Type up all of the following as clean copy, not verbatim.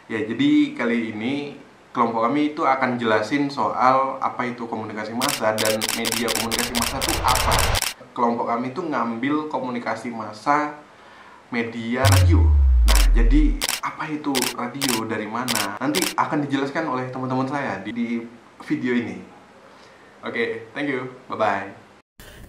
Ya, jadi kali ini kelompok kami itu akan jelasin soal apa itu komunikasi massa dan media komunikasi massa itu apa. Kelompok kami itu ngambil komunikasi massa media radio. Nah, jadi apa itu radio, dari mana? Nanti akan dijelaskan oleh teman-teman saya di video ini. Oke, thank you. Bye-bye.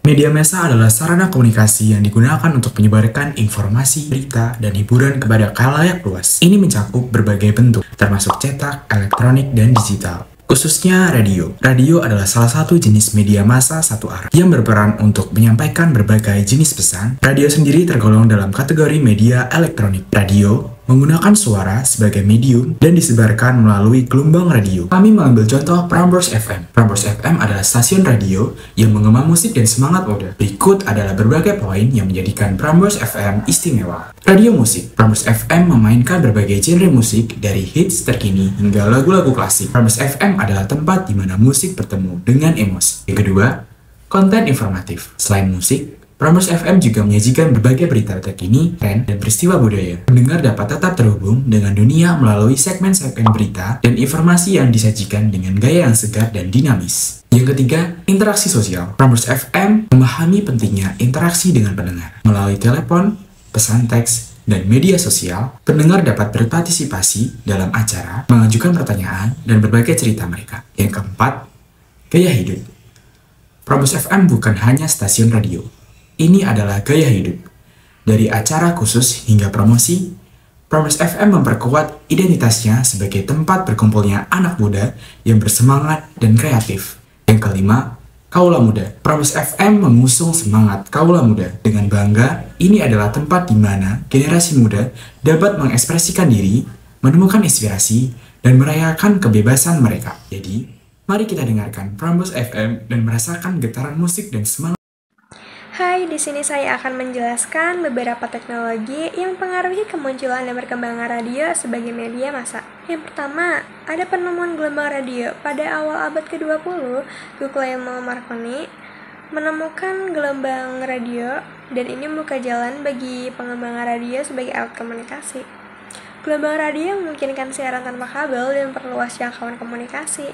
Media massa adalah sarana komunikasi yang digunakan untuk menyebarkan informasi, berita, dan hiburan kepada khalayak luas. Ini mencakup berbagai bentuk, termasuk cetak, elektronik, dan digital. Khususnya radio. Radio adalah salah satu jenis media massa satu arah yang berperan untuk menyampaikan berbagai jenis pesan. Radio sendiri tergolong dalam kategori media elektronik. Radio menggunakan suara sebagai medium dan disebarkan melalui gelombang radio. Kami mengambil contoh Prambors FM. Prambors FM adalah stasiun radio yang menggema musik dan semangat muda. Berikut adalah berbagai poin yang menjadikan Prambors FM istimewa. Radio musik. Prambors FM memainkan berbagai genre musik dari hits terkini hingga lagu-lagu klasik. Prambors FM adalah tempat di mana musik bertemu dengan emosi. Yang kedua, konten informatif. Selain musik, Prambors FM juga menyajikan berbagai berita terkini, tren, dan peristiwa budaya. Pendengar dapat tetap terhubung dengan dunia melalui segmen-segmen berita dan informasi yang disajikan dengan gaya yang segar dan dinamis. Yang ketiga, interaksi sosial. Prambors FM memahami pentingnya interaksi dengan pendengar. Melalui telepon, pesan teks, dan media sosial, pendengar dapat berpartisipasi dalam acara, mengajukan pertanyaan, dan berbagai cerita mereka. Yang keempat, gaya hidup. Prambors FM bukan hanya stasiun radio. Ini adalah gaya hidup. Dari acara khusus hingga promosi, Prambors FM memperkuat identitasnya sebagai tempat berkumpulnya anak muda yang bersemangat dan kreatif. Yang kelima, kaula muda. Prambors FM mengusung semangat kaula muda. Dengan bangga, ini adalah tempat di mana generasi muda dapat mengekspresikan diri, menemukan inspirasi, dan merayakan kebebasan mereka. Jadi, mari kita dengarkan Prambors FM dan merasakan getaran musik dan semangat. Hai, di sini saya akan menjelaskan beberapa teknologi yang mempengaruhi kemunculan dan perkembangan radio sebagai media massa. Yang pertama, ada penemuan gelombang radio. Pada awal abad ke-20, Guglielmo Marconi menemukan gelombang radio dan ini membuka jalan bagi pengembangan radio sebagai alat komunikasi. Gelombang radio memungkinkan siaran tanpa kabel dan memperluas jangkauan komunikasi.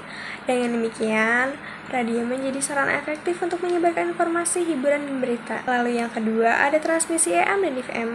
Dengan demikian, radio menjadi sarana efektif untuk menyebarkan informasi, hiburan, dan berita. Lalu yang kedua, ada transmisi AM dan FM.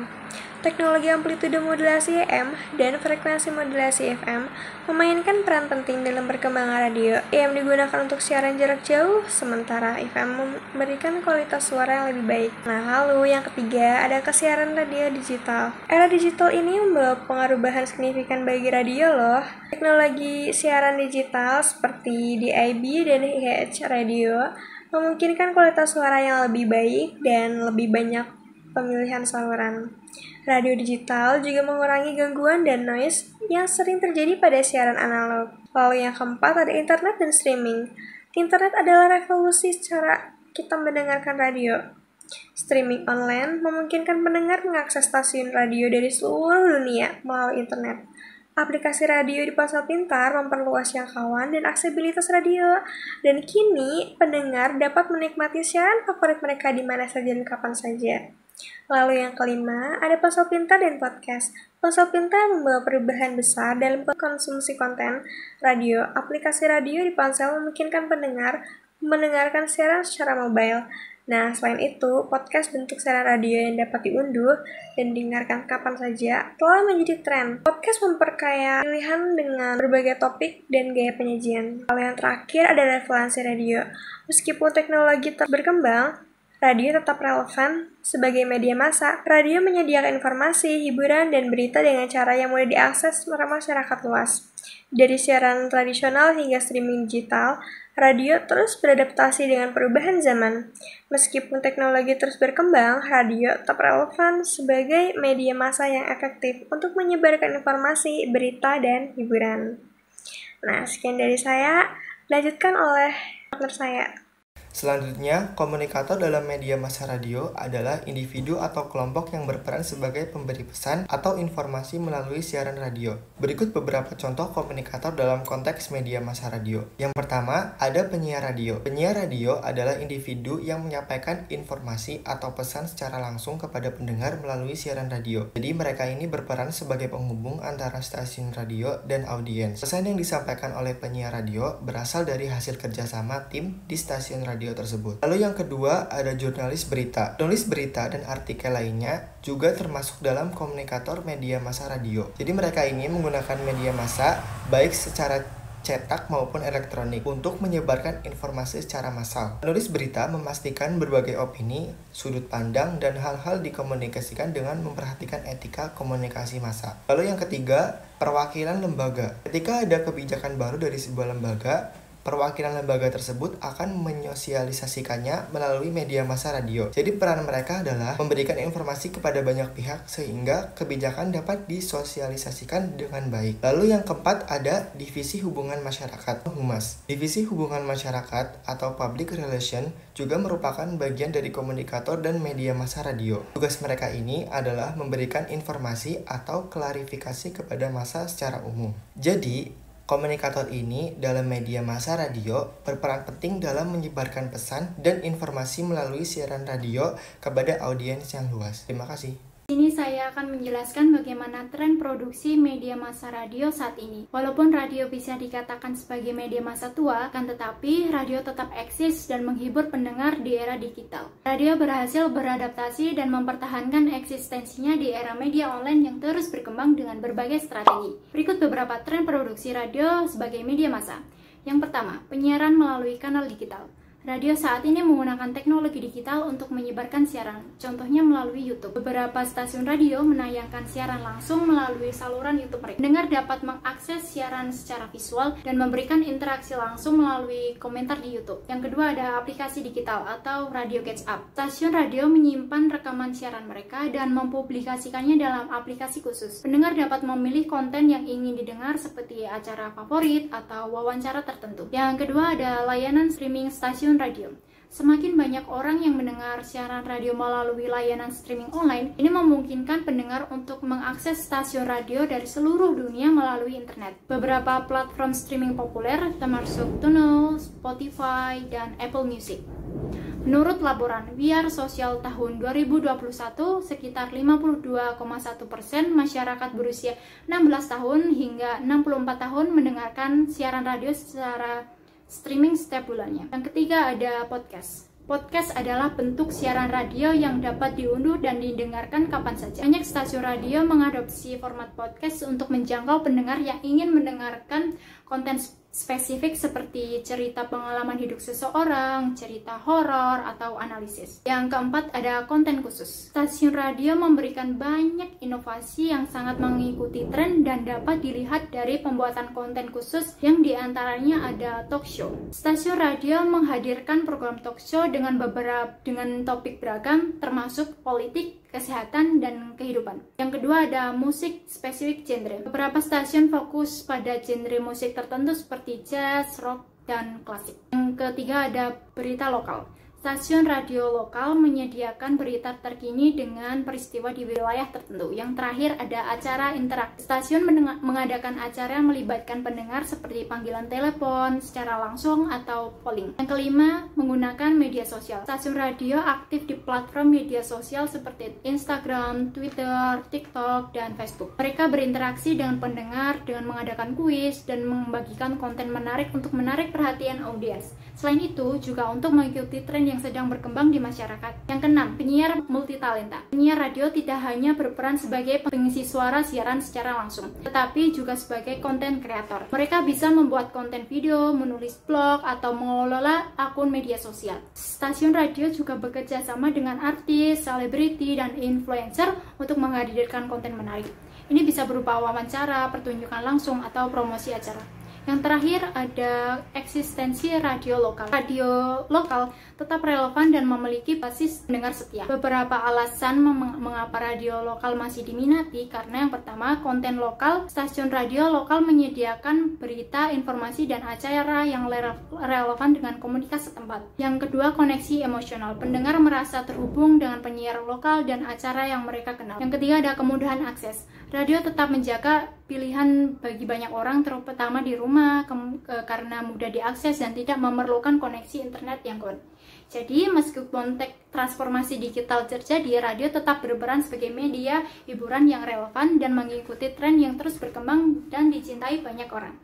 Teknologi amplitude modulasi AM dan frekuensi modulasi FM memainkan peran penting dalam perkembangan radio. AM digunakan untuk siaran jarak jauh, sementara FM memberikan kualitas suara yang lebih baik. Nah, lalu yang ketiga ada kesiaran radio digital. Era digital ini membawa pengaruhan signifikan bagi radio loh. Teknologi siaran digital seperti DAB dan HH radio memungkinkan kualitas suara yang lebih baik dan lebih banyak pemilihan saluran. Radio digital juga mengurangi gangguan dan noise yang sering terjadi pada siaran analog. Lalu yang keempat ada internet dan streaming. Internet adalah revolusi cara kita mendengarkan radio. Streaming online memungkinkan pendengar mengakses stasiun radio dari seluruh dunia melalui internet. Aplikasi radio di ponsel pintar memperluas jangkauan dan aksesibilitas radio. Dan kini, pendengar dapat menikmati siaran favorit mereka di mana saja dan kapan saja. Lalu yang kelima, ada ponsel pintar dan podcast. Ponsel pintar membawa perubahan besar dalam konsumsi konten radio. Aplikasi radio di ponsel memungkinkan pendengar mendengarkan siaran secara mobile. Nah, selain itu, podcast bentuk siaran radio yang dapat diunduh dan didengarkan kapan saja telah menjadi tren. Podcast memperkaya pilihan dengan berbagai topik dan gaya penyajian. Lalu yang terakhir ada referensi radio. Meskipun teknologi terus berkembang, radio tetap relevan sebagai media massa. Radio menyediakan informasi, hiburan, dan berita dengan cara yang mudah diakses oleh masyarakat luas. Dari siaran tradisional hingga streaming digital, radio terus beradaptasi dengan perubahan zaman. Meskipun teknologi terus berkembang, radio tetap relevan sebagai media massa yang efektif untuk menyebarkan informasi, berita, dan hiburan. Nah, sekian dari saya. Lanjutkan oleh partner saya. Selanjutnya, komunikator dalam media massa radio adalah individu atau kelompok yang berperan sebagai pemberi pesan atau informasi melalui siaran radio. Berikut beberapa contoh komunikator dalam konteks media massa radio. Yang pertama, ada penyiar radio. Penyiar radio adalah individu yang menyampaikan informasi atau pesan secara langsung kepada pendengar melalui siaran radio. Jadi mereka ini berperan sebagai penghubung antara stasiun radio dan audiens. Pesan yang disampaikan oleh penyiar radio berasal dari hasil kerjasama tim di stasiun radio tersebut. Lalu yang kedua ada jurnalis berita. Jurnalis berita dan artikel lainnya juga termasuk dalam komunikator media massa radio. Jadi mereka ini menggunakan media massa baik secara cetak maupun elektronik untuk menyebarkan informasi secara massal. Penulis berita memastikan berbagai opini, sudut pandang, dan hal-hal dikomunikasikan dengan memperhatikan etika komunikasi massa. Lalu yang ketiga, perwakilan lembaga. Ketika ada kebijakan baru dari sebuah lembaga, perwakilan lembaga tersebut akan menyosialisasikannya melalui media massa radio. Jadi peran mereka adalah memberikan informasi kepada banyak pihak sehingga kebijakan dapat disosialisasikan dengan baik. Lalu yang keempat ada Divisi Hubungan Masyarakat (Humas). Divisi Hubungan Masyarakat atau Public Relation juga merupakan bagian dari komunikator dan media massa radio. Tugas mereka ini adalah memberikan informasi atau klarifikasi kepada massa secara umum. Jadi komunikator ini dalam media massa radio berperan penting dalam menyebarkan pesan dan informasi melalui siaran radio kepada audiens yang luas. Terima kasih. Di sini saya akan menjelaskan bagaimana tren produksi media massa radio saat ini. Walaupun radio bisa dikatakan sebagai media massa tua, kan tetapi radio tetap eksis dan menghibur pendengar di era digital. Radio berhasil beradaptasi dan mempertahankan eksistensinya di era media online yang terus berkembang dengan berbagai strategi. Berikut beberapa tren produksi radio sebagai media massa. Yang pertama, penyiaran melalui kanal digital. Radio saat ini menggunakan teknologi digital untuk menyebarkan siaran, contohnya melalui YouTube. Beberapa stasiun radio menayangkan siaran langsung melalui saluran YouTube mereka. Pendengar dapat mengakses siaran secara visual dan memberikan interaksi langsung melalui komentar di YouTube. Yang kedua ada aplikasi digital atau radio catch up. Stasiun radio menyimpan rekaman siaran mereka dan mempublikasikannya dalam aplikasi khusus. Pendengar dapat memilih konten yang ingin didengar seperti acara favorit atau wawancara tertentu. Yang kedua ada layanan streaming stasiun radio. Semakin banyak orang yang mendengar siaran radio melalui layanan streaming online, ini memungkinkan pendengar untuk mengakses stasiun radio dari seluruh dunia melalui internet. Beberapa platform streaming populer termasuk Tuno, Spotify, dan Apple Music. Menurut laporan Wiar Sosial tahun 2021, sekitar 52,1% masyarakat berusia 16 tahun hingga 64 tahun mendengarkan siaran radio secara streaming setiap bulannya. Yang ketiga ada podcast. Podcast adalah bentuk siaran radio yang dapat diunduh dan didengarkan kapan saja. Banyak stasiun radio mengadopsi format podcast untuk menjangkau pendengar yang ingin mendengarkan konten spesifik seperti cerita pengalaman hidup seseorang, cerita horor, atau analisis. Yang keempat ada konten khusus. Stasiun radio memberikan banyak inovasi yang sangat mengikuti tren dan dapat dilihat dari pembuatan konten khusus yang diantaranya ada talk show. Stasiun radio menghadirkan program talk show dengan topik beragam termasuk politik, kesehatan, dan kehidupan. Yang kedua ada musik spesifik genre. Beberapa stasiun fokus pada genre musik tertentu seperti jazz, rock, dan klasik. Yang ketiga ada berita lokal. Stasiun radio lokal menyediakan berita terkini dengan peristiwa di wilayah tertentu. Yang terakhir ada acara interaktif. Stasiun mengadakan acara yang melibatkan pendengar seperti panggilan telepon secara langsung atau polling. Yang kelima, menggunakan media sosial. Stasiun radio aktif di platform media sosial seperti Instagram, Twitter, TikTok, dan Facebook. Mereka berinteraksi dengan pendengar dengan mengadakan kuis dan membagikan konten menarik untuk menarik perhatian audiens. Selain itu, juga untuk mengikuti tren yang sedang berkembang di masyarakat. Yang keenam, penyiar multitalenta. Penyiar radio tidak hanya berperan sebagai pengisi suara siaran secara langsung, tetapi juga sebagai konten kreator. Mereka bisa membuat konten video, menulis blog, atau mengelola akun media sosial. Stasiun radio juga bekerja sama dengan artis, selebriti, dan influencer untuk menghadirkan konten menarik. Ini bisa berupa wawancara, pertunjukan langsung, atau promosi acara. Yang terakhir ada eksistensi radio lokal. Radio lokal tetap relevan dan memiliki basis pendengar setia. Beberapa alasan mengapa radio lokal masih diminati, karena yang pertama, konten lokal. Stasiun radio lokal menyediakan berita, informasi, dan acara yang relevan dengan komunitas setempat. Yang kedua, koneksi emosional. Pendengar merasa terhubung dengan penyiar lokal dan acara yang mereka kenal. Yang ketiga, ada kemudahan akses. Radio tetap menjaga pilihan bagi banyak orang, terutama di rumah, karena mudah diakses dan tidak memerlukan koneksi internet yang kuat. Jadi, meskipun transformasi digital terjadi, radio tetap berperan sebagai media hiburan yang relevan dan mengikuti tren yang terus berkembang dan dicintai banyak orang.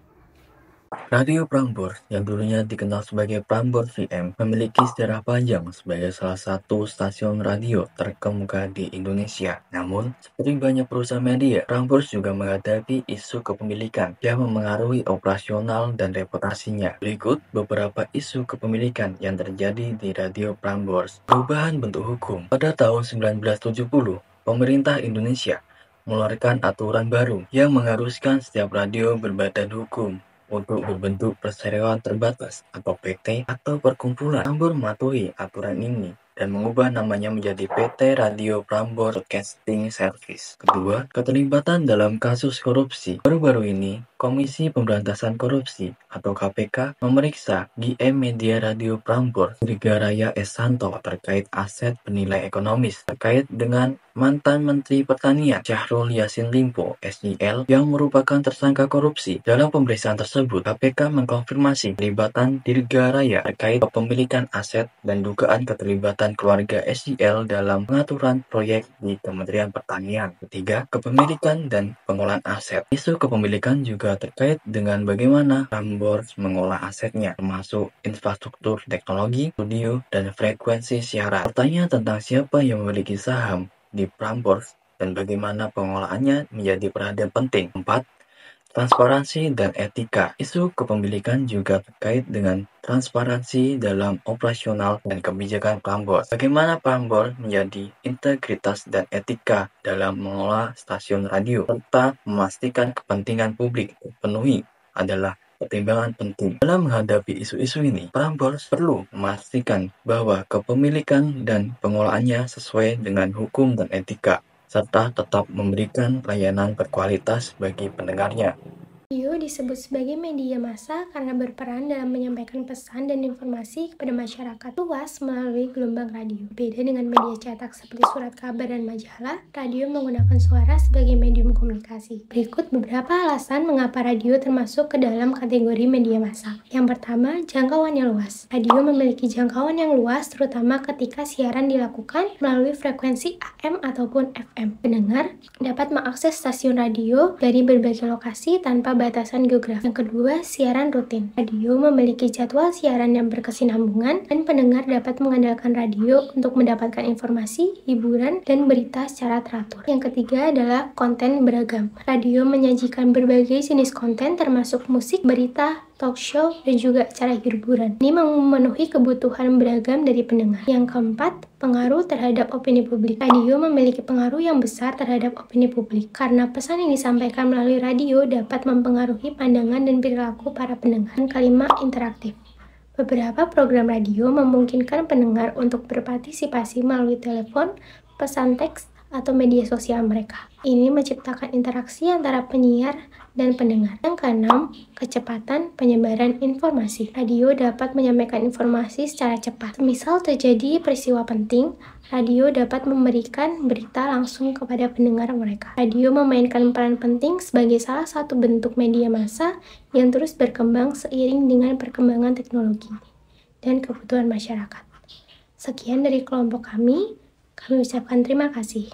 Radio Prambors, yang dulunya dikenal sebagai Prambors FM, memiliki sejarah panjang sebagai salah satu stasiun radio terkemuka di Indonesia. Namun, seperti banyak perusahaan media, Prambors juga menghadapi isu kepemilikan yang memengaruhi operasional dan reputasinya. Berikut beberapa isu kepemilikan yang terjadi di Radio Prambors. Perubahan bentuk hukum. Pada tahun 1970, pemerintah Indonesia mengeluarkan aturan baru yang mengharuskan setiap radio berbadan hukum untuk berbentuk perseroan terbatas atau PT atau perkumpulan. Prambors mematuhi aturan ini dan mengubah namanya menjadi PT Radio Prambors Broadcasting Service. Kedua, keterlibatan dalam kasus korupsi. Baru-baru ini, Komisi Pemberantasan Korupsi atau KPK memeriksa GM Media Radio Prambors Dirgaraya S. Santo terkait aset bernilai ekonomis terkait dengan mantan Menteri Pertanian Syahrul Yassin Limpo (SYL) yang merupakan tersangka korupsi. Dalam pemeriksaan tersebut, KPK mengkonfirmasi keterlibatan Dirgaraya terkait kepemilikan aset dan dugaan keterlibatan keluarga SYL dalam pengaturan proyek di Kementerian Pertanian. Ketiga, kepemilikan dan pengolahan aset. Isu kepemilikan juga terkait dengan bagaimana Prambors mengolah asetnya, termasuk infrastruktur teknologi, studio, dan frekuensi siaran. Pertanyaan tentang siapa yang memiliki saham di Prambors dan bagaimana pengolahannya menjadi perhatian penting. 4. Transparansi dan etika. Isu kepemilikan juga terkait dengan transparansi dalam operasional dan kebijakan Prambors. Bagaimana Prambors menjadi integritas dan etika dalam mengelola stasiun radio, serta memastikan kepentingan publik terpenuhi adalah pertimbangan penting. Dalam menghadapi isu-isu ini, Prambors perlu memastikan bahwa kepemilikan dan pengolahannya sesuai dengan hukum dan etika, serta tetap memberikan layanan berkualitas bagi pendengarnya. Radio disebut sebagai media massa karena berperan dalam menyampaikan pesan dan informasi kepada masyarakat luas melalui gelombang radio. Beda dengan media cetak seperti surat kabar dan majalah, radio menggunakan suara sebagai medium komunikasi. Berikut beberapa alasan mengapa radio termasuk ke dalam kategori media massa. Yang pertama, jangkauannya luas. Radio memiliki jangkauan yang luas terutama ketika siaran dilakukan melalui frekuensi AM ataupun FM. Pendengar dapat mengakses stasiun radio dari berbagai lokasi tanpa batasan geografis. Yang kedua, siaran rutin. Radio memiliki jadwal siaran yang berkesinambungan dan pendengar dapat mengandalkan radio untuk mendapatkan informasi, hiburan, dan berita secara teratur. Yang ketiga adalah konten beragam. Radio menyajikan berbagai jenis konten termasuk musik, berita, talk show, dan juga acara hiburan. Ini memenuhi kebutuhan beragam dari pendengar. Yang keempat, pengaruh terhadap opini publik. Radio memiliki pengaruh yang besar terhadap opini publik karena pesan yang disampaikan melalui radio dapat mempengaruhi pandangan dan perilaku para pendengar. Yang kelima, interaktif. Beberapa program radio memungkinkan pendengar untuk berpartisipasi melalui telepon, pesan teks, atau media sosial mereka. Ini menciptakan interaksi antara penyiar dan pendengar. Yang keenam, kecepatan penyebaran informasi. Radio dapat menyampaikan informasi secara cepat. Misal terjadi peristiwa penting, radio dapat memberikan berita langsung kepada pendengar mereka. Radio memainkan peran penting sebagai salah satu bentuk media massa yang terus berkembang seiring dengan perkembangan teknologi dan kebutuhan masyarakat. Sekian dari kelompok kami ucapkan terima kasih.